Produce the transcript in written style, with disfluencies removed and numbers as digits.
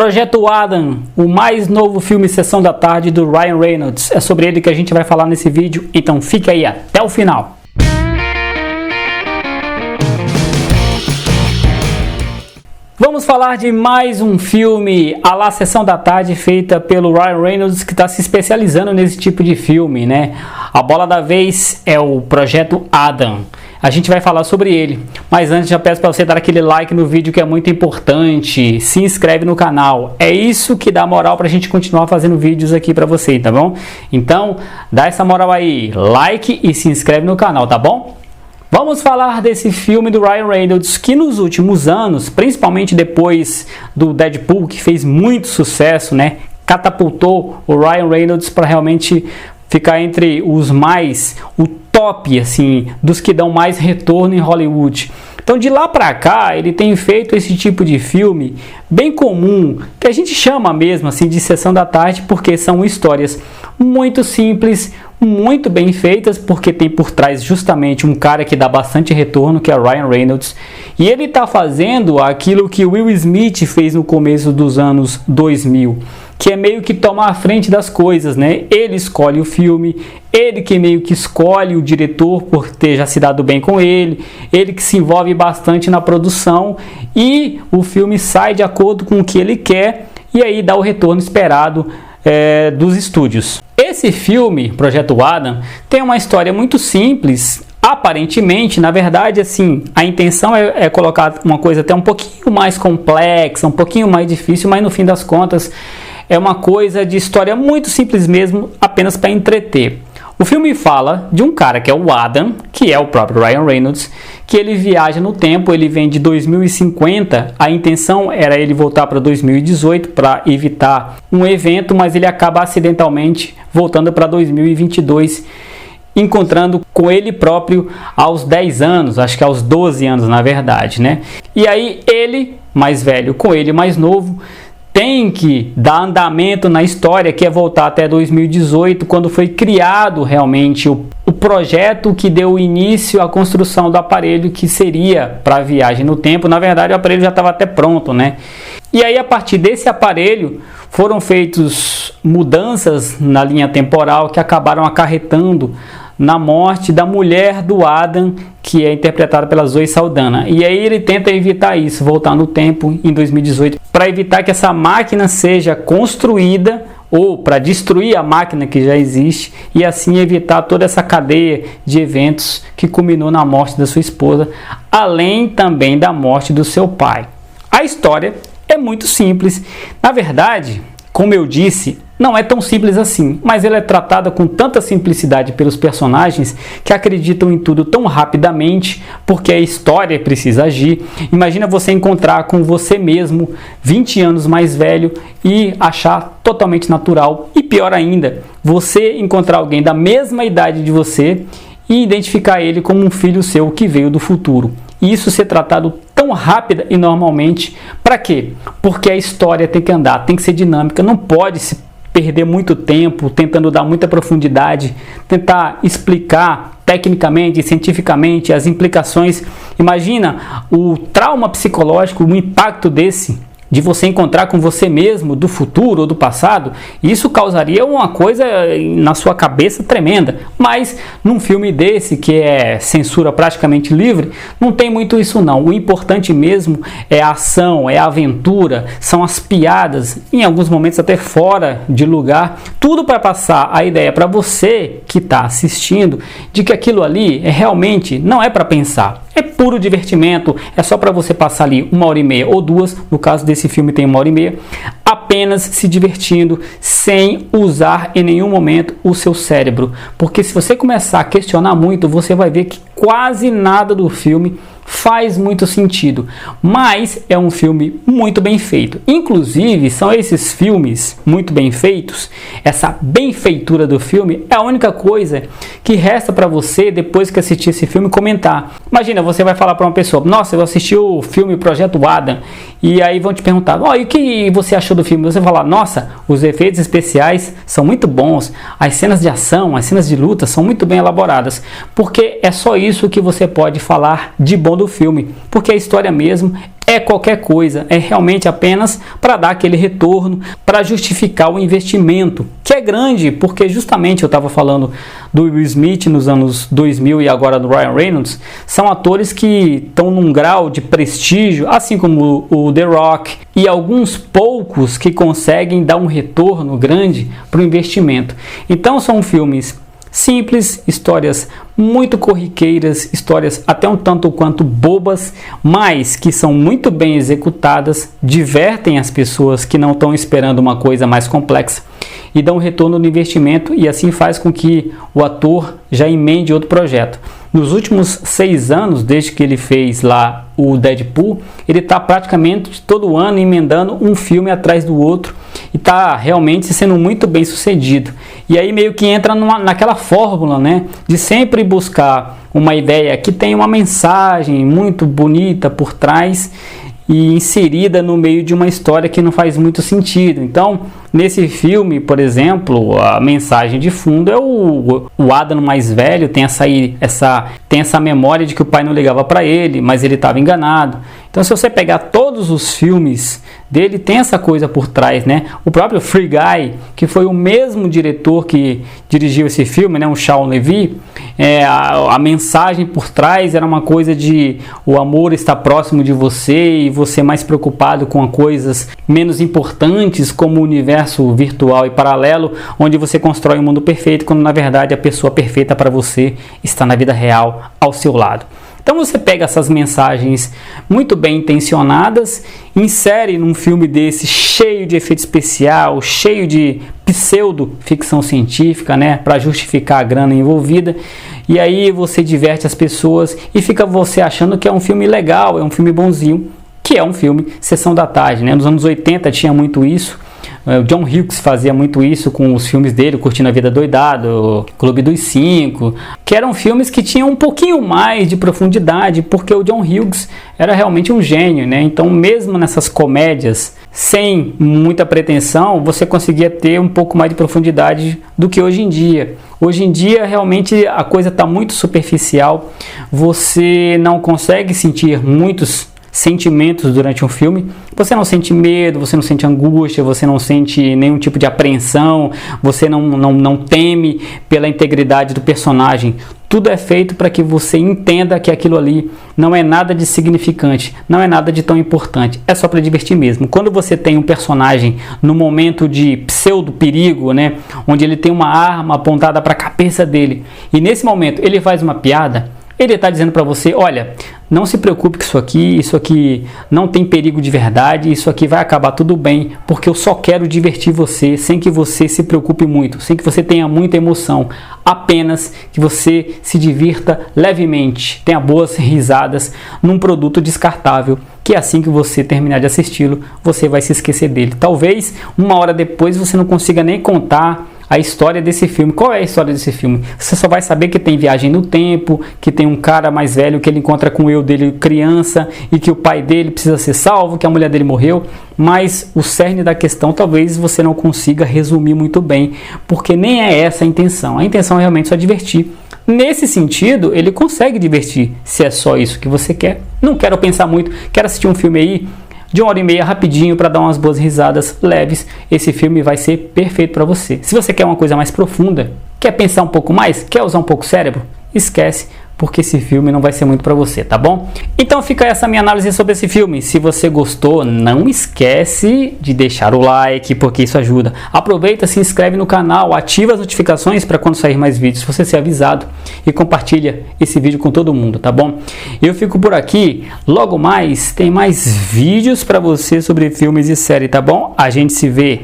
Projeto Adam, o mais novo filme Sessão da Tarde do Ryan Reynolds. É sobre ele que a gente vai falar nesse vídeo, então fique aí até o final. Vamos falar de mais um filme à la Sessão da Tarde, feita pelo Ryan Reynolds, que está se especializando nesse tipo de filme, né? A bola da vez é o Projeto Adam. A gente vai falar sobre ele, mas antes já peço para você dar aquele like no vídeo, que é muito importante. Se inscreve no canal, é isso que dá moral para a gente continuar fazendo vídeos aqui para você, tá bom? Então dá essa moral aí, like e se inscreve no canal, tá bom? Vamos falar desse filme do Ryan Reynolds, que nos últimos anos, principalmente depois do Deadpool, que fez muito sucesso, né? Catapultou o Ryan Reynolds para realmente ficar entre os mais, o top, assim, dos que dão mais retorno em Hollywood. Então de lá pra cá ele tem feito esse tipo de filme bem comum, que a gente chama mesmo assim de Sessão da Tarde, porque são histórias muito simples, muito bem feitas, porque tem por trás justamente um cara que dá bastante retorno, que é o Ryan Reynolds, e ele está fazendo aquilo que Will Smith fez no começo dos anos 2000, que é meio que tomar a frente das coisas, né? Ele escolhe o filme, ele que meio que escolhe o diretor por ter já se dado bem com ele que se envolve bastante na produção, e o filme sai de acordo com o que ele quer, e aí dá o retorno esperado dos estúdios. Esse filme, Projeto Adam, tem uma história muito simples. Aparentemente, na verdade, assim, a intenção é colocar uma coisa até um pouquinho mais complexa, um pouquinho mais difícil, mas no fim das contas é uma coisa de história muito simples mesmo, apenas para entreter. O filme fala de um cara que é o Adam, que é o próprio Ryan Reynolds, que ele viaja no tempo, ele vem de 2050, a intenção era ele voltar para 2018 para evitar um evento, mas ele acaba acidentalmente voltando para 2022, encontrando com ele próprio aos 10 anos, acho que aos 12 anos na verdade, né? E aí ele, mais velho, com ele mais novo, tem que dar andamento na história, que é voltar até 2018, quando foi criado realmente o projeto que deu início à construção do aparelho que seria para a viagem no tempo. Na verdade, o aparelho já estava até pronto, né? E aí, a partir desse aparelho, foram feitas mudanças na linha temporal que acabaram acarretando na morte da mulher do Adam, que é interpretada pela Zoe Saldana. E aí ele tenta evitar isso, voltar no tempo em 2018, para evitar que essa máquina seja construída, ou para destruir a máquina que já existe, e assim evitar toda essa cadeia de eventos que culminou na morte da sua esposa, além também da morte do seu pai. A história é muito simples. Na verdade, como eu disse, não é tão simples assim, mas ela é tratada com tanta simplicidade pelos personagens que acreditam em tudo tão rapidamente, porque a história precisa agir. Imagina você encontrar com você mesmo 20 anos mais velho e achar totalmente natural, e pior ainda, você encontrar alguém da mesma idade de você e identificar ele como um filho seu que veio do futuro. E isso ser tratado tão rápido e normalmente. Para quê? Porque a história tem que andar, tem que ser dinâmica, não pode se perder muito tempo tentando dar muita profundidade, tentar explicar tecnicamente, cientificamente as implicações. Imagina o trauma psicológico, o impacto desse, de você encontrar com você mesmo do futuro ou do passado. Isso causaria uma coisa na sua cabeça tremenda, mas num filme desse, que é censura praticamente livre, não tem muito isso não. O importante mesmo é a ação, é a aventura, são as piadas, em alguns momentos até fora de lugar, tudo para passar a ideia para você que está assistindo, de que aquilo ali realmente não é para pensar, é puro divertimento, é só para você passar ali 1h30 ou 2, no caso desse filme tem 1h30, apenas se divertindo, sem usar em nenhum momento o seu cérebro, porque se você começar a questionar muito, você vai ver que quase nada do filme faz muito sentido, mas é um filme muito bem feito. Inclusive, são esses filmes muito bem feitos, essa benfeitura do filme é a única coisa que resta para você, depois que assistir esse filme, comentar. Imagina, você vai falar para uma pessoa: nossa, eu assisti o filme Projeto Adam, e aí vão te perguntar: e o que você achou do filme? Você vai falar: nossa, os efeitos especiais são muito bons, as cenas de ação, as cenas de luta são muito bem elaboradas, porque é só isso que você pode falar de bom do filme, porque a história mesmo é qualquer coisa, é realmente apenas para dar aquele retorno, para justificar o investimento, que é grande, porque justamente eu estava falando do Will Smith nos anos 2000 e agora do Ryan Reynolds, são atores que estão num grau de prestígio, assim como o The Rock, e alguns poucos que conseguem dar um retorno grande para o investimento. Então são filmes simples, histórias muito corriqueiras, histórias até um tanto quanto bobas, mas que são muito bem executadas, divertem as pessoas que não estão esperando uma coisa mais complexa e dão retorno no investimento, e assim faz com que o ator já emende outro projeto. Nos últimos 6 anos, desde que ele fez lá o Deadpool, ele está praticamente todo ano emendando um filme atrás do outro e está realmente sendo muito bem sucedido. E aí meio que entra naquela fórmula, né, de sempre buscar uma ideia que tem uma mensagem muito bonita por trás e inserida no meio de uma história que não faz muito sentido. Então, nesse filme, por exemplo, a mensagem de fundo é o Adam mais velho tem essa memória de que o pai não ligava para ele, mas ele estava enganado. Então, se você pegar todos os filmes dele, tem essa coisa por trás, né? O próprio Free Guy, que foi o mesmo diretor que dirigiu esse filme, né? O Shawn Levy, a mensagem por trás era uma coisa de o amor está próximo de você e você mais preocupado com coisas menos importantes, como o universo virtual e paralelo, onde você constrói um mundo perfeito, quando na verdade a pessoa perfeita para você está na vida real ao seu lado. Então você pega essas mensagens muito bem intencionadas, insere num filme desse cheio de efeito especial, cheio de pseudo ficção científica, né, para justificar a grana envolvida, e aí você diverte as pessoas e fica você achando que é um filme legal, é um filme bonzinho, que é um filme Sessão da Tarde, né? Nos anos 80 tinha muito isso. O John Hughes fazia muito isso com os filmes dele, Curtindo a Vida Doidado, Clube dos Cinco, que eram filmes que tinham um pouquinho mais de profundidade, porque o John Hughes era realmente um gênio, né? Então, mesmo nessas comédias, sem muita pretensão, você conseguia ter um pouco mais de profundidade do que hoje em dia. Hoje em dia, realmente, a coisa está muito superficial, você não consegue sentir muitos sentimentos durante um filme, você não sente medo, você não sente angústia, você não sente nenhum tipo de apreensão, você não teme pela integridade do personagem. Tudo é feito para que você entenda que aquilo ali não é nada de significante, não é nada de tão importante, é só para divertir mesmo. Quando você tem um personagem no momento de pseudo perigo, né, onde ele tem uma arma apontada para a cabeça dele, e nesse momento ele faz uma piada, ele está dizendo para você, olha, não se preocupe com isso aqui não tem perigo de verdade, isso aqui vai acabar tudo bem, porque eu só quero divertir você, sem que você se preocupe muito, sem que você tenha muita emoção, apenas que você se divirta levemente, tenha boas risadas num produto descartável, que assim que você terminar de assisti-lo, você vai se esquecer dele. Talvez uma hora depois você não consiga nem contar a história desse filme. Qual é a história desse filme? Você só vai saber que tem viagem no tempo, que tem um cara mais velho que ele encontra com o eu dele criança e que o pai dele precisa ser salvo, que a mulher dele morreu, mas o cerne da questão talvez você não consiga resumir muito bem, porque nem é essa a intenção. A intenção é realmente só divertir. Nesse sentido, ele consegue divertir, se é só isso que você quer. Não quero pensar muito, quero assistir um filme aí de 1h30 rapidinho para dar umas boas risadas leves, esse filme vai ser perfeito para você. Se você quer uma coisa mais profunda, quer pensar um pouco mais, quer usar um pouco o cérebro, esquece, porque esse filme não vai ser muito para você, tá bom? Então fica essa minha análise sobre esse filme. Se você gostou, não esquece de deixar o like, porque isso ajuda. Aproveita, se inscreve no canal, ativa as notificações para quando sair mais vídeos, você ser avisado, e compartilha esse vídeo com todo mundo, tá bom? Eu fico por aqui, logo mais tem mais vídeos para você sobre filmes e séries, tá bom? A gente se vê.